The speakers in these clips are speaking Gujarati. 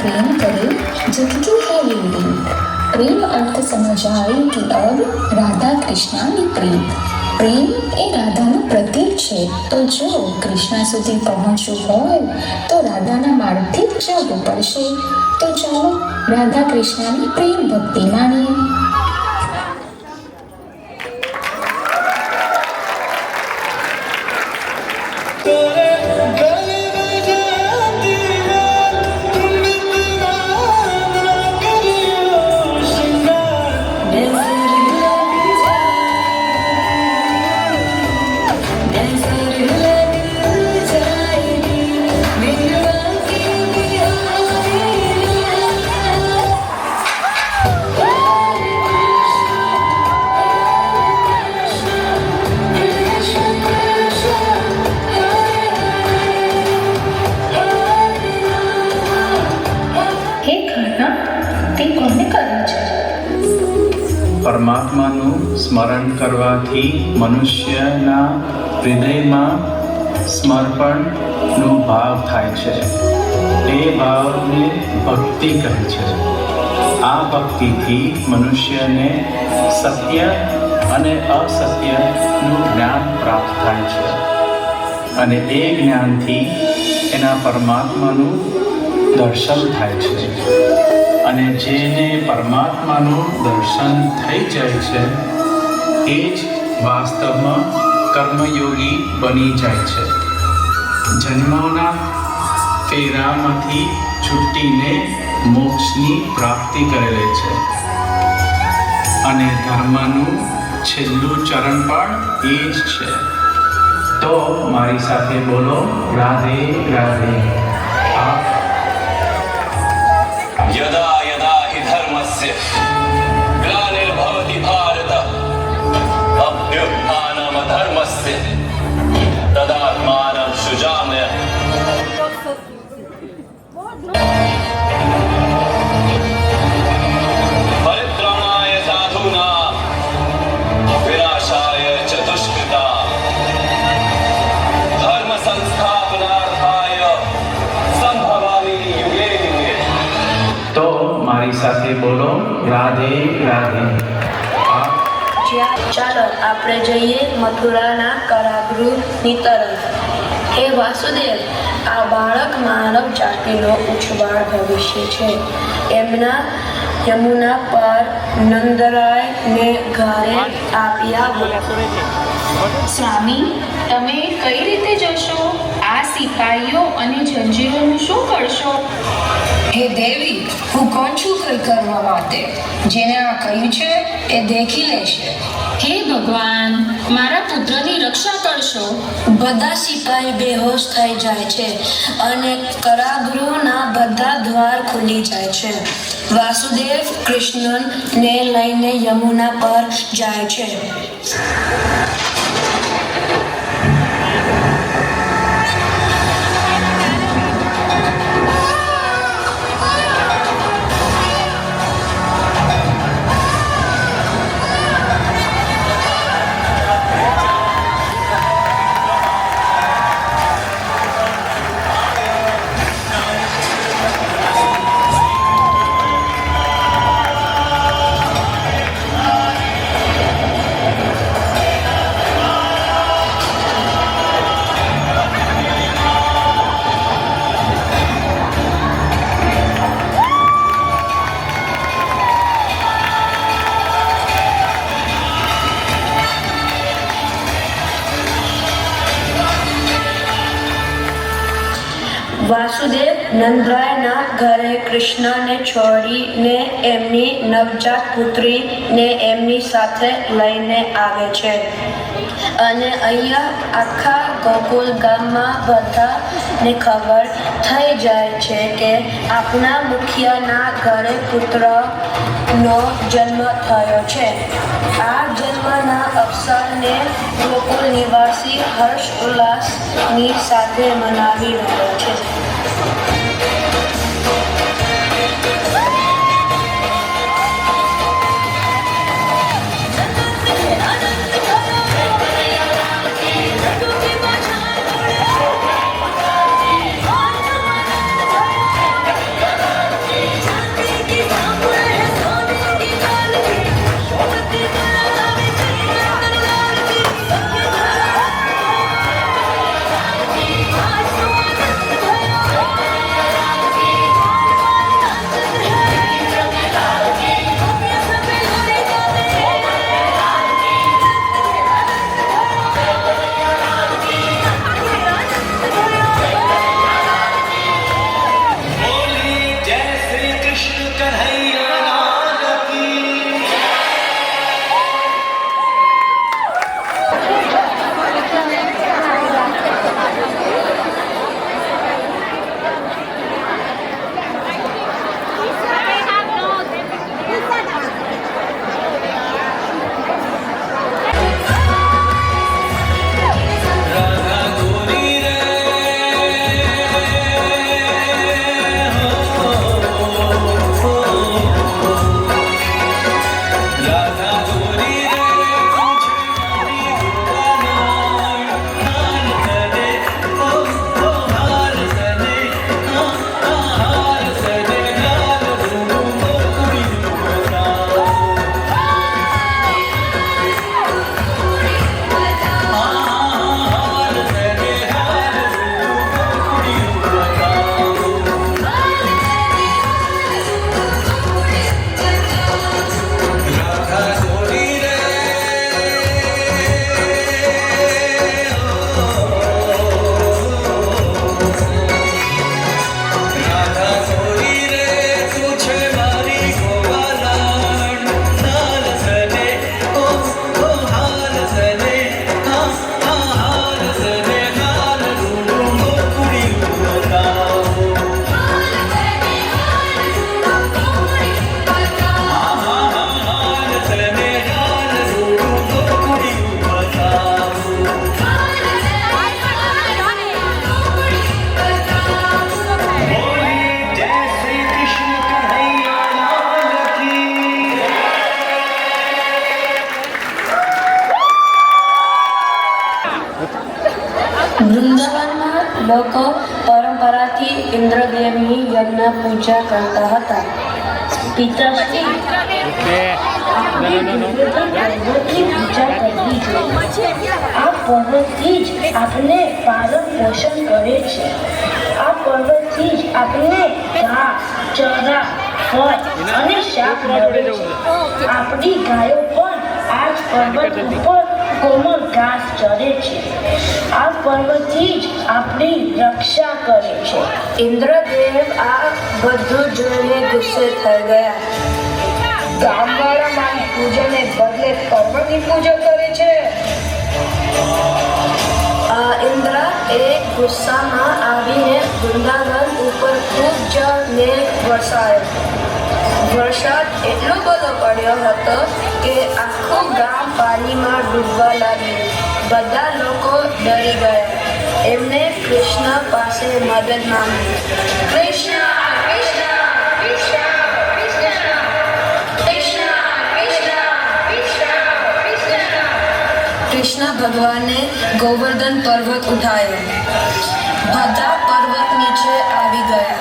प्रेम करे जितनी है वेड़ी। प्रेम अर्थ समझाए कि अब राधा कृष्णाની પ્રેમ પ્રેમ એ રાધાનું પ્રતીક છે। તો જો કૃષ્ણ સુધી પહોંચવું હોય તો રાધાના માર્ગથી જ જવું પડશે। તો ચાલો રાધા કૃષ્ણની પ્રેમ ભક્તિ માણીએ। પરમાત્માનું સ્મરણ કરવાથી મનુષ્યના હૃદયમાં સમર્પણનો ભાવ થાય છે। એ ભાવને ભક્તિ કહે છે। આ ભક્તિથી મનુષ્યને સત્ય અને અસત્યનું જ્ઞાન પ્રાપ્ત થાય છે અને એ જ્ઞાનથી એના પરમાત્માનું દર્શન થાય છે અને જેને પરમાત્માનું દર્શન થઈ જાય છે એ જ વાસ્તવમાં કર્મયોગી બની જાય છે। જન્મોના ફેરામાંથી છૂટીને મોક્ષની પ્રાપ્તિ કરે છે અને ધર્મનું છેલ્લું ચરણ પણ એ જ છે। તો મારી સાથે બોલો, રાધે રાધે। यदा यदा हि धर्मस्य ग्लानिर्भवति भारत अभ्युत्थानम् अधर्मस्य तदात्मानं सृजाम्य। परित्राणाय साधूनां विनाशाय च दुष्कृतां धर्म संस्थापनार्थाय संभवामि युगे युगे। તો મારી સાથે બોલો, રાધે રાધે। ચાલો આપણે જઈએ મથુરાના કારાગૃહની તરફ। હે વાસુદેવ, આ બાળક માનવ જાતિનો ઉછવાળ ભવિષ્ય છે। એમના યમુના પર નંદરાયને ઘરે આપ્યા। સ્વામી, તમે કઈ રીતે જશો? આ સિપાહીઓ અને જંજીરોનું શું કરશો? હે દેવી, હું કોણ છું કંઈ કરવા માટે? જેને આ કહ્યું છે એ દેખી લેશે। હે ભગવાન, મારા પુત્રની રક્ષા કરશો। બધા સિપાહી બેહોશ થઈ જાય છે અને કારાગૃહના બધા દ્વાર ખુલી જાય છે। વાસુદેવ કૃષ્ણને લઈને યમુના પર જાય છે। વાસુદેવ નંદરાયના ઘરે કૃષ્ણને છોડીને એમની નવજાત પુત્રીને એમની સાથે લઈને આવે છે અને અહીંયા આખા ગોકુલ ગામમાં બધાને ખબર થઈ જાય છે કે આપણા મુખિયાના ઘરે પુત્રનો જન્મ થયો છે। આ જન્મના અવસરને ગોકુલ નિવાસી હર્ષ ઉલ્લાસની સાથે મનાવી રહ્યો છે। વૃંદાવનમાં લોકો પરંપરાથી ઇન્દ્રદેવની યજ્ઞ પૂજા કરતા હતા. પિતાશ્રી, પર્વતની પૂજા કરવી જોઈએ. આ પર્વતથી જ આપણે પાલન પોષણ કરે છે. આ પર્વતથી જ આપણે ઘાસ, ચરા, ફળ અને શાક મળે છે. આપણી ગાયો પણ આ જ પર્વત ઉપર કોમળ ઘાસ ચરે છે. આ પર્વતથી જ આપણી રક્ષા કરે છે. ઇન્દ્રદેવ આ બધું જોઈને ગુસ્સે થઈ ગયા. ગામવાળા મારી પૂજાને બદલે પર્વતની પૂજા કરે છે. ઇન્દ્ર એક ગુસ્સામાં આવીને વૃંદાવન ઉપર ખૂબ જ મેઘ વરસાયો. વરસાદ એટલો બધો પડ્યો હતો કે આખું ગામ પાણીમાં ડૂબવા લાગ્યું. બધા લોકો ડરી ગયા. એમને કૃષ્ણ પાસે મદદ માંગી. કૃષ્ણ, કૃષ્ણ, કૃષ્ણ, કૃષ્ણ, કૃષ્ણ, કૃષ્ણ, કૃષ્ણ. કૃષ્ણ ભગવાને ગોવર્ધન પર્વત ઉઠાયો. બધા પર્વત નીચે આવી ગયા.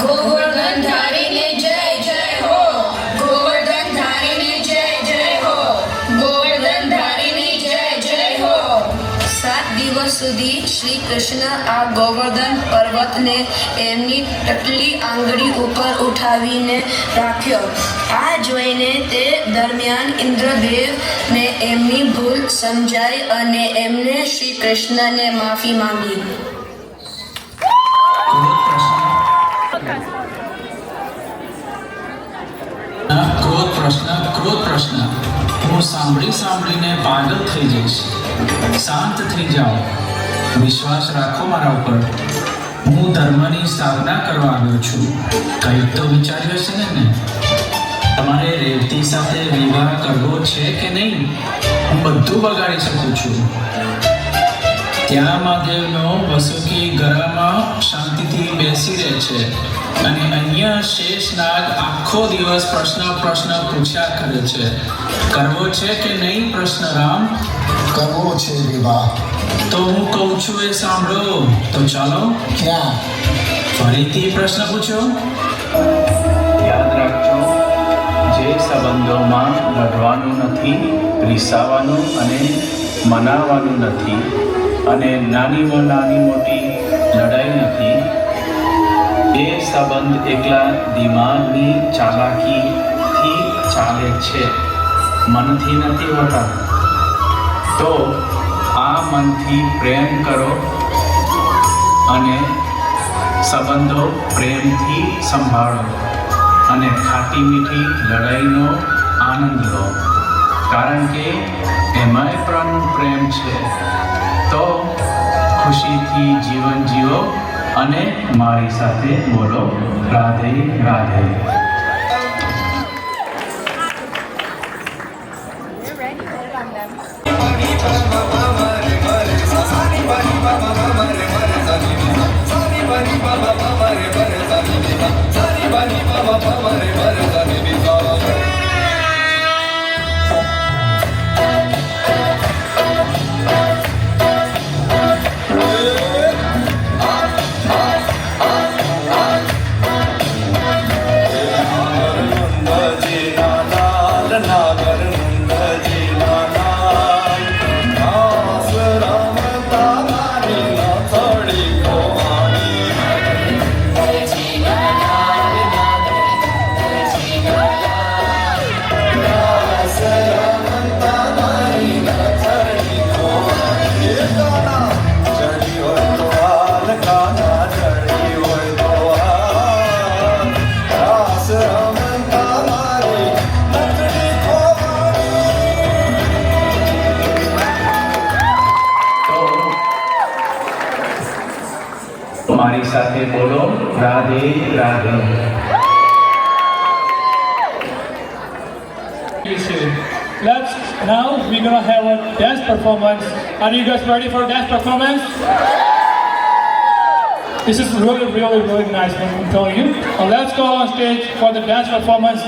ગોવર્ધન ધારીને જય જય હો, ગોવર્ધન ધારીને જય જય હો, ગોવર્ધન ધારીને જય જય હો. 7 દિવસ સુધી શ્રી કૃષ્ણ આ ગોવર્ધન પર્વતને એમની ટકલી આંગળી ઉપર ઉઠાવીને રાખ્યો. આ જોઈને તે દરમિયાન ઇન્દ્રદેવને એમની ભૂલ સમજાઈ અને એમને શ્રી કૃષ્ણને માફી માંગી. ક્રોધ પ્રશ્ન હું સાંભળીને પાગલ થઈ જઈશ. શાંત થઈ જાઓ. વિશ્વાસ રાખો મારા ઉપર. હું ધર્મની સ્થાપના કરવા આવ્યો છું. કંઈક તો વિચાર્યું હશે ને? તમારે રેવતી સાથે વિવાહ કરવો છે કે નહીં? હું બધું બગાડી શકું છું. ત્યાં મહાદેવનો વસુકી ગરામાં શાંતિથી બેસી રહે છે અને અહીંયા શેષનાગ આખો દિવસ પ્રશ્ન પૂછ્યા કરે છે. કરવો છે કે નહીં પ્રશ્ન રામ? કરવો છે વિવાહ. તો હું કહું છું એ સાંભળો. તો ચાલો. ક્યાં? ફરીથી પ્રશ્ન પૂછો. યાદ રાખજો, જે સંબંધોમાં લડવાનું નથી, રીસાવાનું અને મનાવાનું નથી અને નાની મોટી લડાઈ નથી, એ સંબંધ એકલા દિમાગની ચાલાકીથી ચાલે છે, મનથી નથી હોતા. તો આ મનથી પ્રેમ કરો અને સંબંધો પ્રેમથી સંભાળો અને ખાટી મીઠી લડાઈનો આનંદ લો, કારણ કે એમાંય પણ પ્રેમ છે. તો ખુશીથી જીવન જીવો અને મારી સાથે બોલો રાધે રાધે. મારી સાથે બોલો Radhe Radhe. Now we're gonna have a dance performance. Are you guys ready for dance performance? This is really nice, I'm telling you. Now let's go on stage for the dance performance.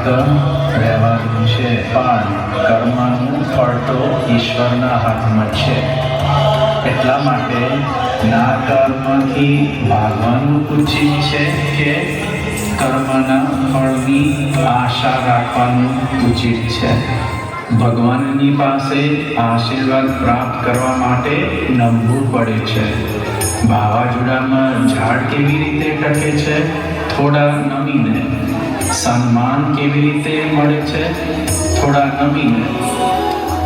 ફક્ત વ્યવહારનું છે, પણ કર્મનું ફળ તો ઈશ્વરના હાથમાં છે. એટલા માટે ના કર્મથી ભાગવાનું ઉચિત છે કે કર્મના ફળની આશા રાખવાનું ઉચિત છે. ભગવાનની પાસે આશીર્વાદ પ્રાપ્ત કરવા માટે નમવું પડે છે. વાવાઝોડામાં ઝાડ કેવી રીતે ટકે છે? થોડા નમીને. સન્માન કેવી રીતે મળે છે? થોડા નમીને.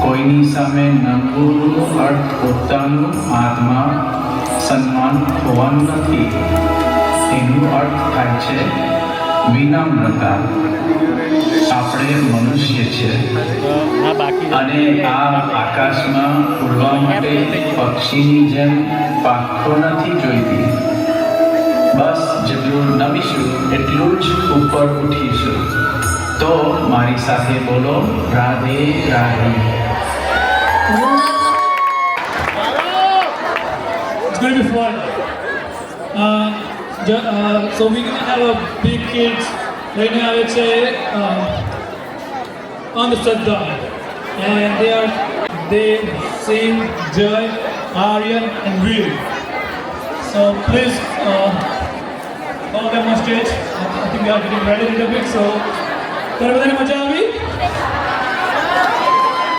કોઈની સામે નમવું અર્થ પોતાનું આત્મા સન્માન હોવાનું નથી. એનું અર્થ થાય છે વિનમ્રતા. આપણે મનુષ્ય છે અને આ આકાશમાં ઉડવા માટે પક્ષીની જેમ પાંખો નથી જોઈતી. બસ જેટલું નમીશું એટલું જ ઉપર ઉઠીશું. તો મારી સાથે બોલો, Radhe Radhe. It's going to be fun. So we're going to have a big kids. Right now it's on the Shraddha. And they sing Jai, Aryan and Veer. So please call them on stage. I think we are getting ready a little bit. So, everybody, macha avi?